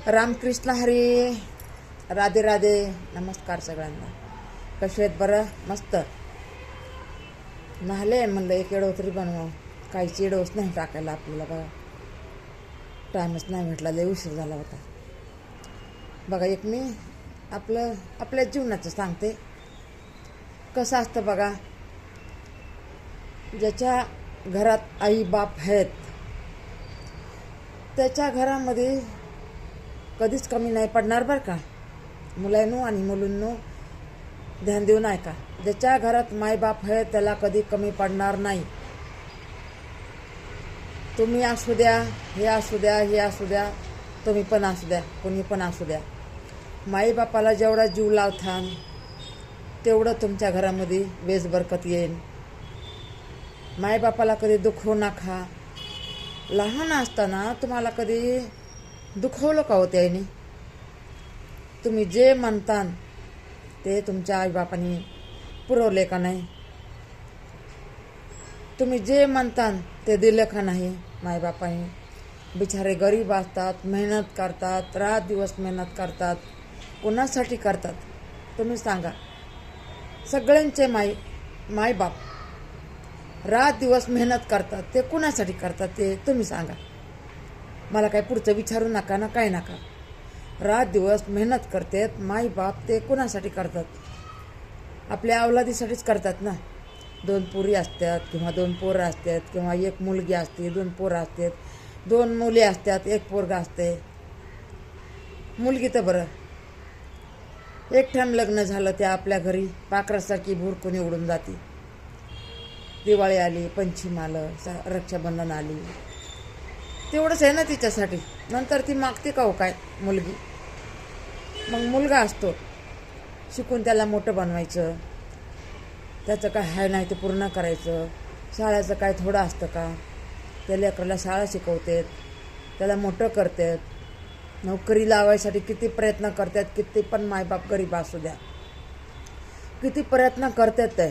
रामकृष्ण हरी. राधे राधे. नमस्कार सगळ्यांना. कसे आहेत? बरं, मस्त. नाहले म्हणलं एक एडो तरी बनव. काहीची एडोच नाही टाकायला आपल्याला. बघा, टाईमच नाही भेटला, लय उशीर झाला होता. बघा, एक मी आपल्या जीवनाचं सांगते. कसं असतं बघा, ज्याच्या घरात आई बाप आहेत त्याच्या घरामध्ये कधीच कमी नाही पडणार बरं का. मुलांनो आणि मुलींनो ध्यान देऊ नाही का. ज्याच्या घरात मायबाप आहे त्याला कधी कमी पडणार नाही. तुम्ही असू द्या, हे असू द्या, हे असू द्या, तुम्ही पण असू द्या, कोणी पण असू द्या. माईबापाला जेवढा जीव लावतान तेवढं तुमच्या घरामध्ये वेज बरकत येईल. मायबापाला कधी दुखवू नका. लहान असताना तुम्हाला कधी दुखवलं का होते आईने? तुम्ही जे म्हणता ते तुमच्या आईबापाने पुरवले का नाही? तुम्ही जे म्हणता ते दिलं का नाही मायबापाने? बिचारे गरीब असतात, मेहनत करतात, रात दिवस मेहनत करतात. कोणासाठी करतात तुम्ही सांगा? सगळ्यांचे मायबाप रात दिवस मेहनत करतात, ते कुणासाठी करतात ते तुम्ही सांगा. मला काय पुढचं विचारू नका ना, काय नका. रात दिवस मेहनत करतात मायबाप, ते कुणासाठी करतात? आपल्या अवलादीसाठीच करतात ना. 2 पोरी असतात किंवा 2 पोरं असतात किंवा 1 मुलगी असते, 2 पोरं असतात, 2 मुली असतात, 1 पोरगा असते. मुलगी तर बरं, एक टाइम लग्न झालं त्या आपल्या घरी पाखरासारखी भुरकून उडून जाते. दिवाळी आली, पंचमी आलं, रक्षाबंधन आली, तेवढंच आहे ना तिच्यासाठी. नंतर ती मागते का हो काय मुलगी? मग मुलगा असतो, शिकून त्याला मोठं बनवायचं, त्याचं काय आहे नाही ते पूर्ण करायचं. शाळेचं काय थोडं असतं का? त्या लेकराला शाळा शिकवतात, त्याला मोठं करतात, नोकरी लावायसाठी किती प्रयत्न करतात. किती पण मायबाप गरीब असू द्या, किती प्रयत्न करतात.